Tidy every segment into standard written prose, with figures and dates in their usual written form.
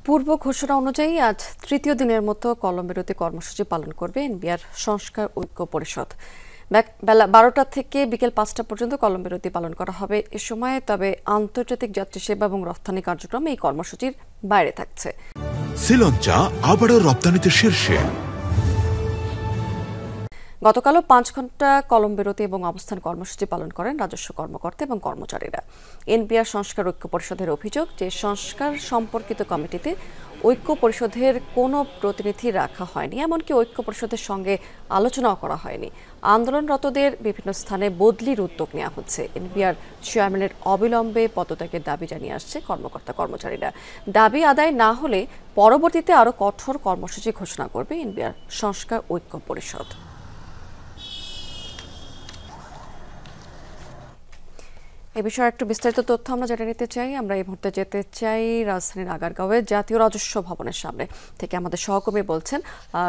পূর্ব ঘোষণা অনুযায়ী আজ তৃতীয় দিনের মতো কলমবিরতি কর্মসূচি পালন করবে এনবিআর সংস্কার ঐক্য পরিষদ। বেলা 12টা থেকে বিকেল 5টা পর্যন্ত কলমবিরতি পালন করা হবে এ সময়ে। তবে আন্তর্জাতিক যাত্রী সেবা এবং রপ্তানি কার্যক্রম এই কর্মসূচির বাইরে থাকছে। শ্রীলঙ্কা আবারও রপ্তানিতে শীর্ষে। গতকালও 5 ঘন্টা কলমবিরতি এবং অবস্থান কর্মসূচি পালন করেন রাজস্ব কর্মকর্তা এবং কর্মচারীরা। এনবিআর সংস্কার ঐক্য পরিষদের অভিযোগ যে সংস্কার সম্পর্কিত কমিটিতে ঐক্য পরিষদের কোনো প্রতিনিধি রাখা হয়নি, এমনকি ঐক্য পরিষদের সঙ্গে আলোচনাও করা হয়নি। আন্দোলনরতদের বিভিন্ন স্থানে বদলির উদ্যোগ নেওয়া হচ্ছে। এনবিআর চেয়ারম্যানের অবিলম্বে পদত্যাগের দাবি জানিয়ে আসছে কর্মচারীরা। দাবি আদায় না হলে পরবর্তীতে আরও কঠোর কর্মসূচি ঘোষণা করবে এনবিআর সংস্কার ঐক্য পরিষদ। এ বিষয়ে একটু বিস্তারিত তথ্য আমরা জেনে নিতে চাই। আমরা এই মুহূর্তে যেতে চাই রাজধানীর আগারগাঁওয়ে জাতীয় রাজস্ব ভবনের সামনে থেকে। আমাদের সহকর্মী বলছেন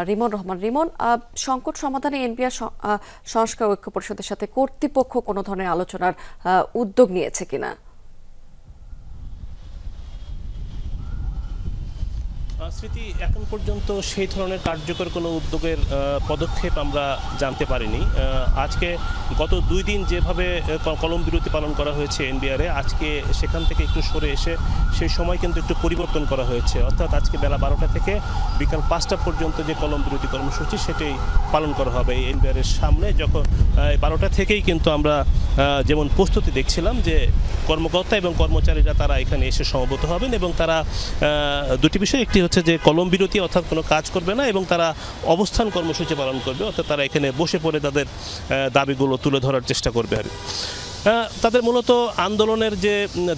রিমন রহমান। রিমন, সংকট সমাধানে এনবিআর সংস্কার ঐক্য পরিষদের সাথে কর্তৃপক্ষ কোনো ধরনের আলোচনার উদ্যোগ নিয়েছে কিনা? স্মৃতি, এখন পর্যন্ত সেই ধরনের কার্যকর কোনো উদ্যোগের পদক্ষেপ আমরা জানতে পারিনি। আজকে গত 2 দিন যেভাবে কলমবিরতি পালন করা হয়েছে এনবিআরে, আজকে সেখান থেকে একটু সরে এসে সেই সময় কিন্তু একটু পরিবর্তন করা হয়েছে। অর্থাৎ আজকে বেলা 12টা থেকে বিকাল 5টা পর্যন্ত যে কলমবিরতি কর্মসূচি সেটাই পালন করা হবে এই এনবিআরের সামনে। যখন 12টা থেকেই কিন্তু আমরা যেমন প্রস্তুতি দেখছিলাম যে কর্মকর্তা এবং কর্মচারীরা তারা এখানে এসে সমবেত হবেন এবং তারা দুটি বিষয়, একটি হচ্ছে যে কলমবিরতি অর্থাৎ কোনো কাজ করবে না এবং তারা অবস্থান কর্মসূচি পালন করবে, অর্থাৎ তারা এখানে বসে পড়ে তাদের দাবিগুলো তুলে ধরার চেষ্টা করবে। আর তাদের মূলত আন্দোলনের যে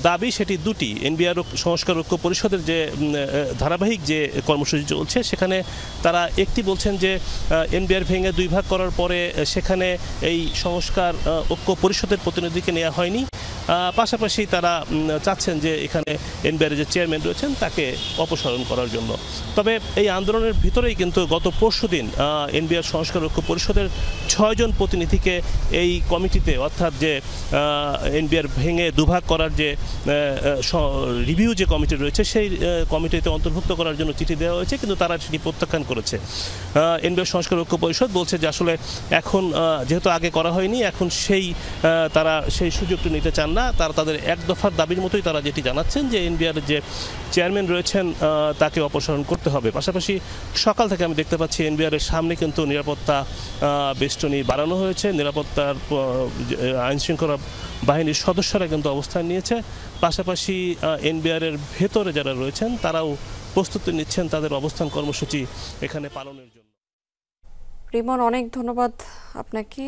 দাবি সেটি দুটি। এনবিআর সংস্কার ঐক্য পরিষদের যে ধারাবাহিক যে কর্মসূচি চলছে সেখানে তারা একটি বলছেন যে এনবিআর ভেঙে 2 ভাগ করার পরে সেখানে এই সংস্কার ঐক্য পরিষদের প্রতিনিধিকে নেওয়া হয়নি। পাশাপাশি তারা চাচ্ছেন যে এখানে এনবিআরের যে চেয়ারম্যান রয়েছেন তাকে অপসারণ করার জন্য। তবে এই আন্দোলনের ভিতরেই কিন্তু গত পরশুদিন এনবিআর সংস্কার ঐক্য পরিষদের 6 জন প্রতিনিধিকে এই কমিটিতে, অর্থাৎ যে এনবিআর ভেঙে 2 ভাগ করার যে রিভিউ যে কমিটি রয়েছে সেই কমিটিতে অন্তর্ভুক্ত করার জন্য চিঠি দেওয়া হয়েছে, কিন্তু তারা সেটি প্রত্যাখ্যান করেছে। এনবিআর সংস্কার ঐক্য পরিষদ বলছে যে আসলে এখন যেহেতু আগে করা হয়নি, এখন তারা সেই সুযোগটি নিতে চান না। তাদের এক দফার দাবির মতোই তারা যেটি জানাচ্ছেন যে এনবিআর যে চেয়ারম্যান রয়েছেন তাকে অপসারণ করতে হবে। পাশাপাশি সকাল থেকে আমি দেখতে পাচ্ছি এনবিআরের সামনে কিন্তু নিরাপত্তা বেষ্টনী বাড়ানো হয়েছে। নিরাপত্তার আইনশৃঙ্খলা বাহিনীর সদস্যরা কিন্তু অবস্থান নিয়েছে। পাশাপাশি এনবিআরের ভেতরে যারা রয়েছেন তারাও প্রস্তুতি নিচ্ছেন তাদের অবস্থান কর্মসূচি এখানে পালনের জন্য। রিমন, অনেক ধন্যবাদ আপনাকে।